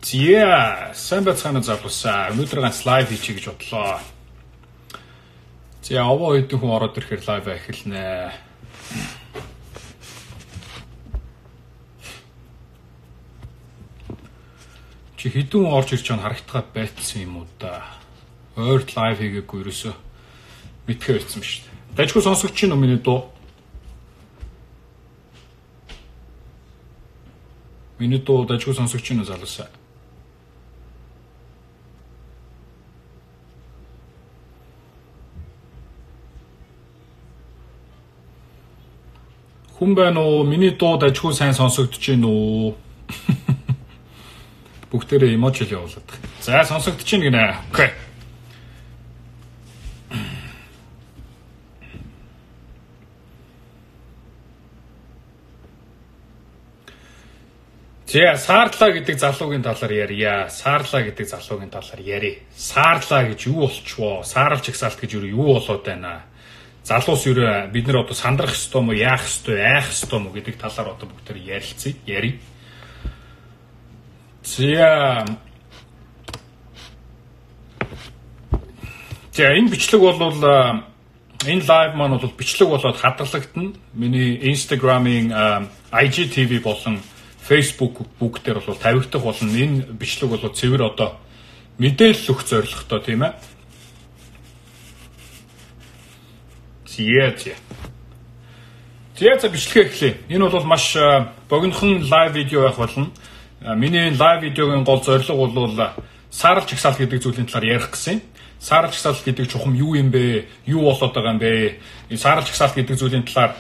Зя сайн байцгаана залуусаа. Өнөөдөр ганц лайв хийчих гэж бодлоо. За овоо хэдэн хүн ороод ирэхээр лайв эхэлнэ. Чи хэдэн хүн орж ирж байгааг харагдаад байцсан юм уу да. Ойрт лайв хийгээгүй ерөөсөө мэдхээ байсан шүү дээ. Дажгүй сонсогч чинь миний дуу. Миний дуу дажгүй сонсогч чинь залуусаа. Хүн байна уу? Миний дуу дажгүй сайн сонсогдож байна уу? Бүгдээрээ эможи л явуулаад. За сонсогдож байна гинэ. Окей. За саарлаа гэдэг залуугийн талаар ярья. Саарлаа гэдэг залуугийн талаар ярив. Саарлаа гэж юу болчихвоо? Саарлж ихсаалт гэж юу болоод байна? Залуус юу бид нар одоо сандрах ёстой мó, яах ёстой, айх ёстой мó гэдэг талаар одоо бүгдээр ярилцъя, ярив. За энэ бичлэг бол энэ лайв маань бол бичлэг болоод хадгалагдана. Миний Instagram-ийн IGTV болон Facebook бүгдээр бол тавигдах болно. Энэ бичлэг бол цэвэр одоо мэдээлэл өгөх зорилготой тийм ээ. За бичлэгээ эхлэе. Энэ бол маш богинохон лайв видео байх болно. Миний лайв видеогийн гол зорилго бол саарлж ихсаалт гэдэг зүйлийн талаар ярих гэсэн. Саарлж ихсаалт гэдэг чухам юу юм бэ? Юу болоод байгаа юм бэ? Энэ саарлж ихсаалт гэдэг зүйлийн талаар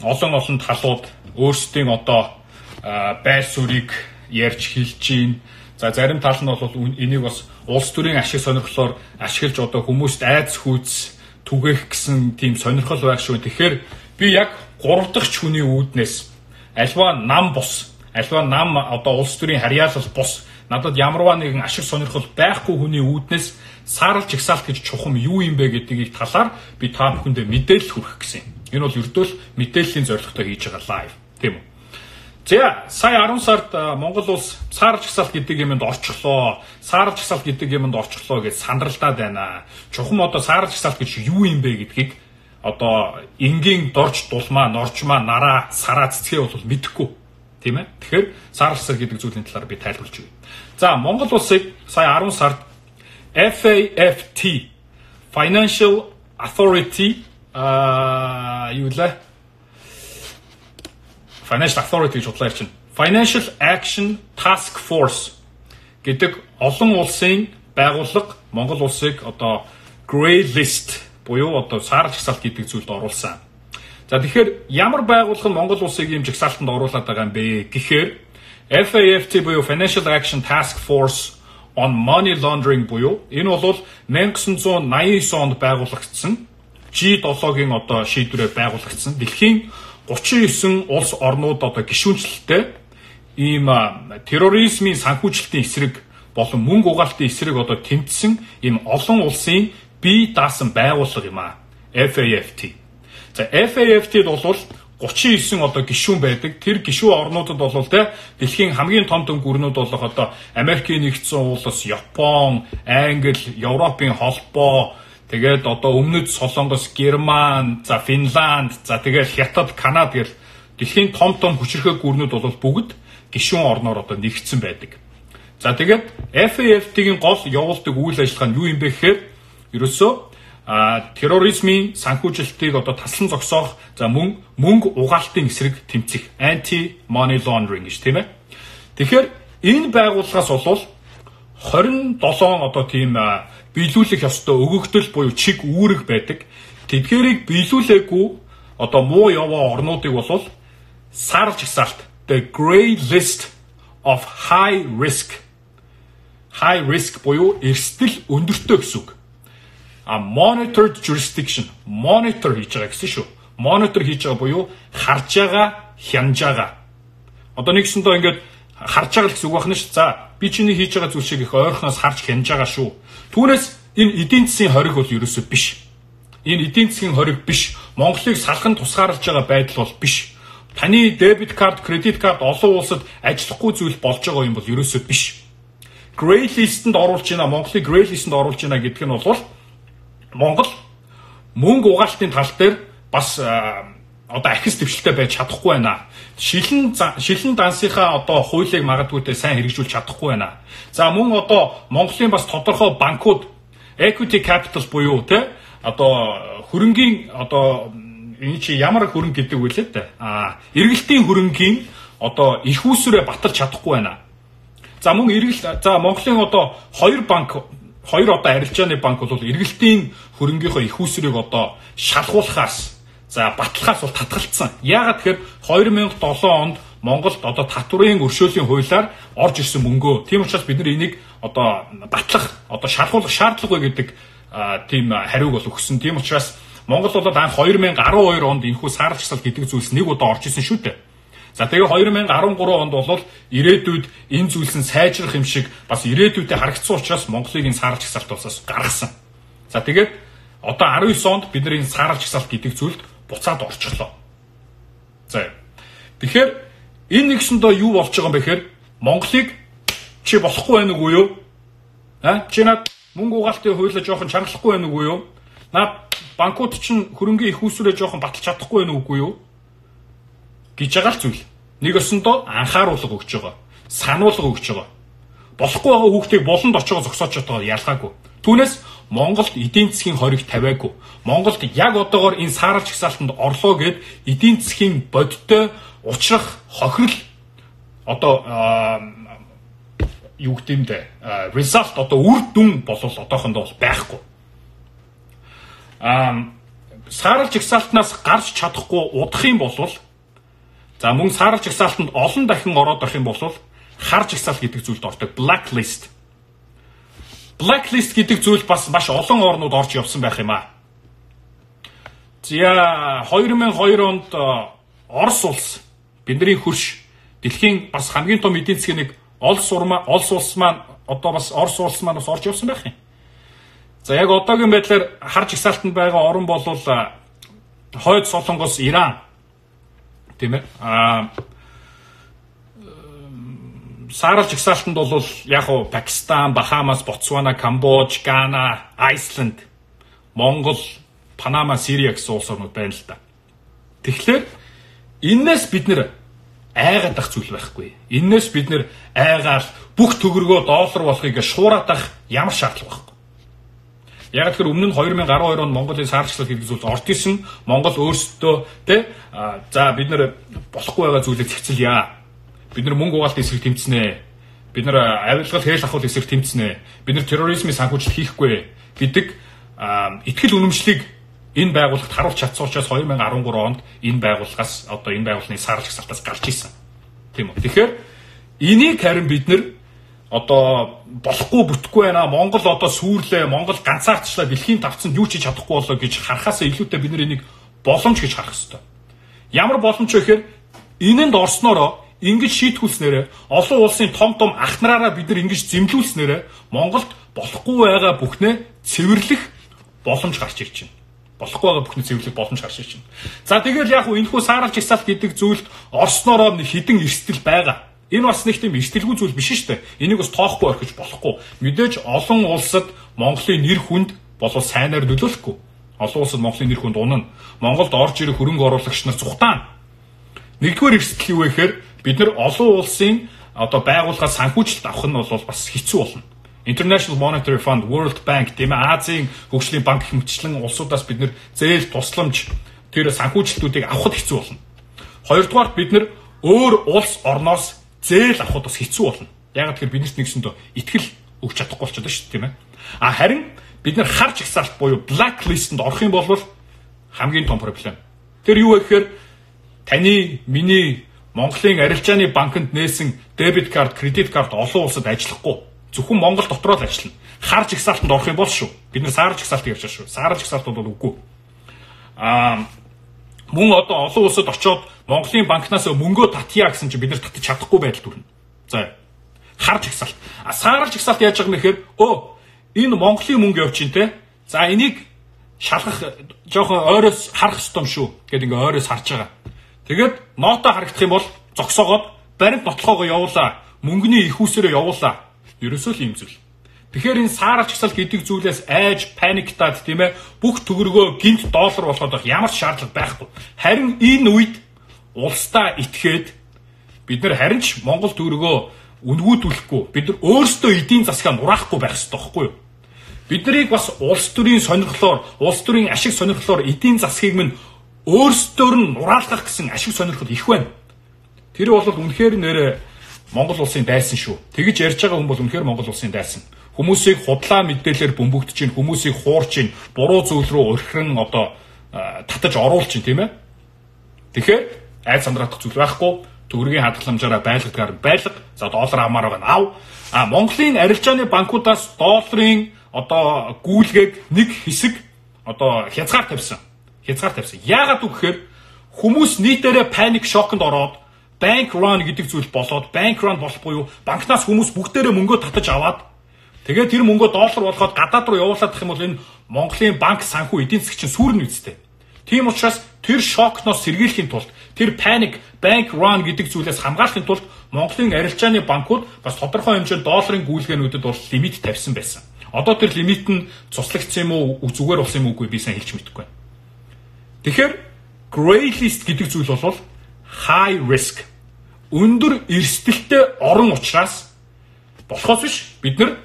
олон талууд өөрсдийн одоо байр суурийг ярьж хэлж гин. За зарим тал нь бол энийг бас улс төрийн ашиг сонирхлоор ашиглаж одоо хүмүүст айц хүйц түгээх гэсэн тийм сонирхол байх шүү. Тэгэхээр би яг 3 дахь хүний үүднээс альва нам одоо улс төрийн харьяалал бус надад ямарваа нэгэн ашиг сонирхол байхгүй хүний үүднээс саарлж ихсаалт гэж чухам юу юм бэ гэдгийг талаар би та бүхэндээ мэдээлэл хүргэх гэсэн. Энэ бол ердөө мэдээллийн зорилготой хийж байгаа лайв, тийм үү? За сая 10 сард Монгол улс саарлж ихсаалт гэдэг юмд орчихлоо. Саарлж ихсаалт гэдэг юмд орчихлоо гэж сандралдаад байна. Чухам одоо саарлж ихсаалт гэж юу юм бэ гэдгийг одоо энгийн дорж дулмаа, норжмаа, нараа, сараа цэцгээ бол мэдэхгүй. Тийм ээ. Тэгэхээр саарлж ихсаалт гэдэг зүйлийн талаар би тайлбарлаж өгье. За Монгол улсыг сая 10 сард FAFT Financial Authority Financial Authority гэж бодлоо ярьчихна. Financial Action Task Force гэдэг олон улсын байгууллага Монгол улсыг одоо Grey List буюу одоо саарлж ихсаалт гэдэг зүйлд оруулсан. За тэгэхээр ямар байгууллага нь Монгол улсыг ийм жагсаалтанд оруулаад байгаа юм бэ гэхээр FAFT буюу Financial Action Task Force on Money Laundering буюу энэ бол 1989 онд байгуулагдсан G7-гийн одоо шийдвэрээр байгуулагдсан дэлхийн 39 улс орнууд одоо гишүүнчлэлтэй ийм терроризмын санхүүжилтийн эсрэг болон мөнгө угаалтын эсрэг одоо тэмцсэн ийм олон улсын бие даасан байгууллага юм а. FAFT. За FAFT-д бол 39 одоо гишүүн байдаг. Тэр гишүүн орнуудад бол дэлхийн хамгийн том гүрнүүд болох одоо Америкийн нэгдсэн улс, Япон, Англи, Европын холбоо, тэгээд одоо өмнөд Солонгос, Герман, за Финланд, за тэгээд Хятад, Канада гэл дэлхийн том хүчирхэг гүрнүүд бол бүгд гишүүн орноор одоо нэгдсэн байдаг. За тэгээд FAFT-гийн гол явуулдаг үйл ажиллагаа нь юу юм бэ гэхээр ерөөсөө терроризмын санхүүжилтийг одоо таслан зогсоох за мөнгө угаалтын эсрэг тэмцэх anti money laundering гэж тийм ээ. Тэгэхээр энэ байгууллагаас бол 27 одоо тийм биелүүлэх ёстой өгөгдөл буюу чиг үүрэг байдаг. Тэдгээрийг биелүүлээгүй одоо муу яваа орнуудыг бол саарлж ихсаалт the Grey List of High Risk буюу эрсдэл өндөртэй гэсэн үг. Monitored jurisdiction monitor хийж байгаа гэсэн шүү. Monitor хийж байгаа буюу харж байгаа, хянаж байгаа. Одоо нэгсэндээ ингээд харж байгаа гэсэн үг байна ш. За би чиний хийж байгаа зүйл шиг их ойрхоноос харж хянаж байгаа шүү. Түүнээс энэ эдийн засгийн хориг бол ерөөсөө биш. Энэ эдийн засгийн хориг биш. Монголыг салхан тусгаарлаж байгаа байдал бол биш. Таны дебет карт, кредит карт олон улсад ажиллахгүй зүйл болж байгаа юм бол ерөөсөө биш. Grey List-д оруулж байна, Монголыг Grey List-д оруулж байна гэдг нь бол Монгол мөнгө угаалтын тал дээр бас одоо ахис дэвшилтэй байж чадахгүй байна. Шилэн дансынхаа одоо хуулийг магадгүйтэй сайн хэрэгжүүлж чадахгүй байна. За мөн одоо Монголын бас тодорхой банкуд equity capital буюу те одоо хөрөнгийн одоо энэ чи ямар хөрөнгө гэдэг вэ лээ те. Эргэлтийн хөрөнгийн одоо их үүсвэрээ баталж чадахгүй байна. За мөн Монголын одоо хоёр одоо арилжааны банк бол эргэлтийн хөрөнгийнхөө их үүсвэрийг одоо шалгуулахаас батлахаас бол татгалцсан. Яагаад тэгэхээр 2007 онд Монголд одоо татврын өршөөлийн хуулиар орж ирсэн мөнгөө. Тийм учраас бид энийг одоо батлах, одоо шалгуулах шаардлагагүй гэдэг тийм хариуг бол өгсөн. Тийм учраас Монгол бол анх 2012 онд энэхүү саарл жагсаал гэдэг зүйлс нэг удаа орж ирсэн шүү дээ. За тэгээ 2013 онд бол ирээдүйд энэ зүйлс нь сайжрах юм шиг бас ирээдүйдээ харагдсан учраас Монголыг энэ саарл жагсаалт болсоос гаргасан. За тэгээд одоо 19 онд бид энэ саарл жагсаалт гэдэг зүйлд буцаад орчихлоо. За. Тэгэхээр энэ нэгсэндээ юу болж байгаа юм бэ гэхээр Монголыг чи болохгүй байх үгүй юу? Чи над мөнгө угаалтын хуулиа жоохон чангалахгүй байх үгүй юу? Над банкуд чинь хөрөнгөний их үүсвэрээ жоохон баталж чадахгүй байх үгүй юу? Гэж байгаа л зүйл. Нэг өсөндөө анхааруулга өгч байгаа. Сануулга өгч байгаа. Болохгүй байгаа хүүхдийг болонд очиж зогсоож чадгаа ялгаагүй. Түүнээс Монголд эдийн засгийн хориг тавиагүй. Монголд яг одоогоор энэ саарл жагсаалтанд орлоо гэд эдийн засгийн бодиттой учрах хохирол одоо юу гэмдэ result одоо үр дүн болол одоохондоо байхгүй. Саарл жагсаалтнаас гарч чадахгүй удах юм бол за мөн саарл жагсаалтанд олон дахин ороод ирэх юм бол хар жагсаалт гэдэг зүйлд ордог blacklist. Blacklist гэдэг зүйл бас маш олон орнууд орж явсан байх юм аа. За 2002 онд Орос улс бидний хөрш дэлхийн бас хамгийн том эдийн засгийн нэг Орос улс маань одоо бас Орос улс маань бас орж явсан байх юм. За яг одоогийн байдлаар хар жагсаалтанд байгаа орн бол Хойд Солонгос, Иран тийм ээ. Саарл жагсаалтанд бол яг уу Пакистан, Бахамас, Ботсвана, Камбож, Гана, Айсланд, Монгол, Панама, Сирия гэсэн улс орнууд байна л да. Тэгэхээр энээс бид нэр айгаадах зүйл байхгүй. Энээс бид нэр айгаал бүх төгрөгөө доллар болохыг шуураад ямар шаардлага байхгүй. Яг тэгэхээр өмнө нь 2012 онд Монголын саарл жагсаалт гэдэг зүйл орж ирсэн. Монгол өөрсдөө тий за бид нэр болохгүй байгаа зүйлээ зэгцэлье. Бид нар мөнгө угаалтын эсрэг тэмцэнэ. Бид нар авилгал хэл ахуйн эсрэг тэмцэнэ. Бид нар терроризмын санхүүжилт хийхгүй гэдэг итгэл үнэмшлийг энэ байгууллагт харуулж чадсан учраас 2013 онд энэ байгууллагаас одоо энэ байгууллагын саарл жагсаалтаас гарч ирсэн. Тийм үү. Тэгэхээр энийг харин бид нар одоо болохгүй бүтэхгүй байна. Монгол одоо сүрлээ, Монгол ганцаарчлаа дэлхийн тавцанд юу ч хийж чадахгүй болоо гэж харахаасаа илүүтэй бид нар энийг боломж гэж харах ёстой. Ямар боломж вэ гэхээр энэнд орсноороо ингэж шийтгүүлснээрээ олон улсын том ах нараараа бид нар ингэж зэмлүүлснээрээ Монголд болохгүй байгаа бүхнээ цэвэрлэх боломж гарч ирж байна. Болохгүй байгаа бүхнээ цэвэрлэх боломж гарч ирж байна. За тэгэл яг энэхүү саарл жагсаалт гэдэг зүйлд орсноороо хідэн эрсдэл байгаа. Энэ бас нэг тийм эрсдэлгүй зүйл биш шүү дээ. Энийг бас тоохгүй орхиж болохгүй. Мэдээж олон улсад Монголын нэр хүнд болов сайнаар нөлөөлөхгүй. Олон улсад Монголын нэр хүнд унана. Монголд орж ирэх хөрөнгө оруулагч нар цухтаана. Нэгдүгээр эрсдэл юу вэ гэхээр бид нар олон улсын одоо байгууллагаас санхүүжилт авах нь бол бас хэцүү болно. International Monetary Fund, World Bank, тийм ээ Азийн хөгжлийн банк гэх мэтчлэн улсуудаас бид нар зээл тусламж тэр санхүүжилтүүдийг авахд хэцүү болно. Хоёрдугаар бид нар өөр улс орноос зээл авахд бас хэцүү болно. Яг тэгэхээр биднэрт нэгсэндөө итгэл өгч чадахгүй болчиход шүү дээ, тийм ээ. Харин бид нар хар жагсаалт буюу blacklist-д орох юм бол хамгийн том проблем. Тэр юу вэ гэхээр таны, миний Монголын арилжааны банкнд нээсэн дебет карт, кредит карт олон улсад ажиллахгүй. Зөвхөн Монгол дотроо л ажиллана. Хар жагсаалтанд орох юм бол шүү. Бид нар саарл жагсаалт ярьж байгаа шүү. Саарл жагсаалт бол үгүй. Мөн одоо олон улсад очиод Монголын банкнаас мөнгөө татъя гэсэн чинь бид нар татаж чадахгүй байдал төрнө. За. Хар жагсаалт. Саарл жагсаалт яаж байгаа юм нэхээр энэ Монголын мөнгө явж чинь те. За энийг шалгах жоохон ойроос харах ёстой юм шүү. Гэт ингээ ойроос харж байгаа. Тэгээд ноото харагдах юм бол зогсоогоод баримт нотлохоогоо явуулаа. Мөнгөний их усээрээ явуулаа. Ерөөсөө л ийм зүйл. Тэгэхээр энэ саарч гсал гэдэг зүйлээс айж паниктаад тийм ээ бүх төгрөгөө гинт доллар болгоод байх ямар ч шаардлага байхгүй. Харин энэ үед улсдаа итгээд бид нар харин ч Монгол төгрөгөө үнгүүдүүлэхгүй бид нар өөрсдөө эдийн засгаа нураахгүй байх ёстой байхгүй юу? Бид нарыг бас улс төрийн сонирхлоор, улс төрийн ашиг сонирхлоор эдийн засгийг минь өөрсдөөр нь нураалгах гэсэн ашиг сонирхол их байна. Тэр бол үнэхээр нэрэ Монгол улсын дайсан шүү. Тэгэж ярьж байгаа хүн бол үнэхээр Монгол улсын дайсан. Хүмүүсийг худлаа мэдээлэлээр бөмбөгдөж чинь, хүмүүсийг хуурч чинь, буруу зүйл рүү өрхрөн одоо татаж оруулж чинь тийм ээ. Тэгэхээр айц сандраах зүйл байхгүй. Төгрөгийн хадгаламжаараа байлгагаар байлга. За доллар авмаар байгаа ав. Монголын арилжааны банкудаас долларын одоо гүйлгээг нэг хэсэг одоо хязгаар тавьсан. Яагаад үгээр хүмүүс нийтээрээ паник шоконд ороод банк ран гэдэг зүйл болоод банк ран болох буюу банкнаас хүмүүс бүгдээрээ мөнгөө татаж аваад тэгээд тэр мөнгөө доллар болгоод гадаад руу явуулаад гэх юм бол энэ Монголын банк санхүү эдийн засгийн сүрэн үстэй. Тийм учраас тэр шокноос сэргийлэхийн тулд тэр паник банк ран гэдэг зүйлээс хамгаалахын тулд Монголын арилжааны банкуд бас тодорхой хэмжээнд долларын гүйлгээнүүдэд бол лимит тавьсан байсан. Одоо тэр лимит нь цуслагдсан юм уу зүгээр болсон юм уугүй би сайн хэлж мэдэхгүй байна. Тэгэхээр gray list гэдэг зүйл бол high risk өндөр эрсдэлтэй орон учраас болохоос биш бид нар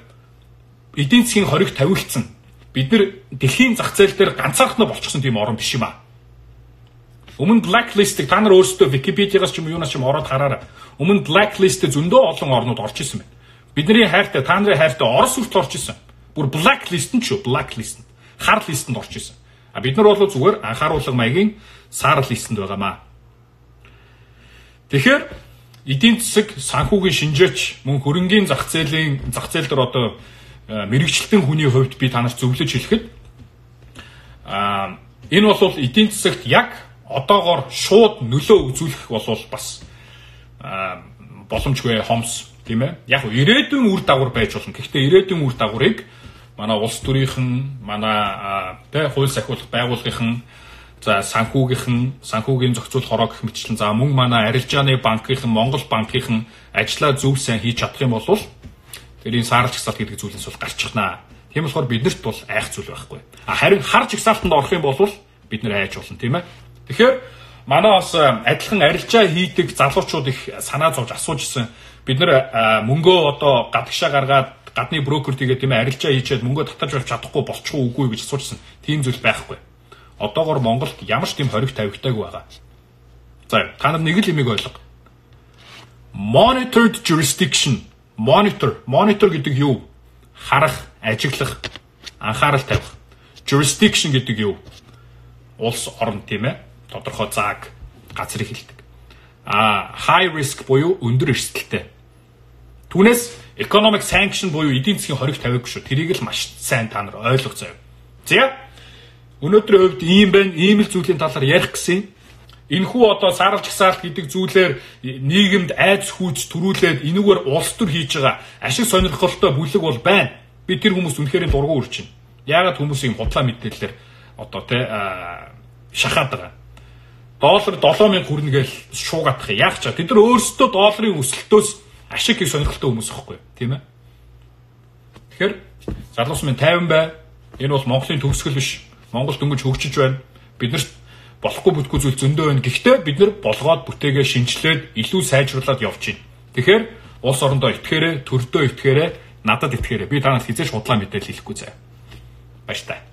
эдийн засгийн хориг тавигдсан. Бид нар дэлхийн зах зээл дээр ганцаархнаа болчихсон тийм орн биш юм аа. Өмнө blacklist-ийг та нар өөрсдөө Википедиагаас ч юм уу юунаас ч юм ороод хараарай. Өмнө blacklist-д зөндөө олон орнууд орж исэн байна. Бидний хайртай, та нарын хайртай Орос хүртэл орж исэн. Бүр blacklist нь ч юу, blacklist. Хар листэнд орж исэн. Бид нар бол зүгээр анхааруулга маягийн сар листэнд байгаамаа. Тэгэхээр эдийн засаг санхүүгийн шинжээч мөн хөрөнгийн зах зээл дээр одоо мэрэгчлэлтэн хүний хувьд би танарт зөвлөж хэлэхэд энэ бол эдийн засагт яг одоогоор шууд нөлөө үзүүлэх бол бас боломжгүй хомс тийм ээ. Яг ирээдүйн үр дагавар байж болно. Гэхдээ ирээдүйн үр дагаврыг манай улс төрийнхэн, манай хууль сахиулах байгууллагын, за санхүүгийн зохицуулах хороо гэх мэтчлэн за мөн манай арилжааны банкынхан, Монгол банкынхан ажлаа зөв сайн хийж чадах юм бол тэрийн саарч гсалт гэдэг зүйлээс бол гарчихнаа. Тийм болохоор биднэрт бол айх зүйл байхгүй. Харин харж гсалтанд орох юм бол бид нэр айж болно тийм ээ. Тэгэхээр манай бас адилхан арилжаа хийдэг залуучууд их санаа зовж асууж ирсэн. Бид нэр мөнгөө одоо гадагшаа гаргаад гадны брокер тэгээд тийм арилжаа хийчихэд мөнгөө татаж авч чадахгүй болчих уу үгүй гэж асуужсэн. Тийм зүйл байхгүй. Одоогоор Монголд ямар ч тийм хориг тавигтаагүй байгаа. За та нар нэг л юмыг ойлго. Monitored jurisdiction. Monitor гэдэг юу? Харах, ажиглах, анхаарал тавих. Jurisdiction гэдэг юу? Улс орн тийм ээ. Тодорхой зааг, газрыг хэлдэг. High risk буюу өндөр эрсдэлтэй. Түүнээс economic sanction буюу эдийн засгийн хориг тавиагүй шүү. Тэрийг л маш сайн та нар ойлгох заяа. За өнөөдрийн хувьд ийм байна, ийм л зүйлийн талаар ярих гэсэн. Энэхүү одоо саарч гсаалт гэдэг зүйлээр нийгэмд айц хүүц төрүүлээд энүүгээр улс төр хийж байгаа ашиг сонирхолтой бүлэг бол байна. Би тэр хүмүүст үнэхээр дургу үрж байна. Яагаад хүмүүсийн худлаа мэдээлэлээр одоо шахаад байгаа. Доллар 7000 хүрнэ гэж шуугаадах юм. Яах ч тэд нар өөрсдөө долларын өсөлтөөс ашиг хийх сонирхолтой хүмүүс байхгүй тийм ээ. Тэгэхээр залуус минь 50 бай. Энэ бол Монголын төгсгөл биш. Монгол дөнгөж хөгжиж байна. Биднэрт болохгүй бүтггүй зүйл зөндөө байна. Гэхдээ бид нар болгоод бүтээгээ шинжилээд илүү сайжруулад явж байна. Тэгэхээр улс орондоо итгэхээрээ, төрдөө итгэхээрээ, надад итгэхээрээ би танаас хизээш худлаа мэдээлэл хэлэхгүй заяа. Баяртай.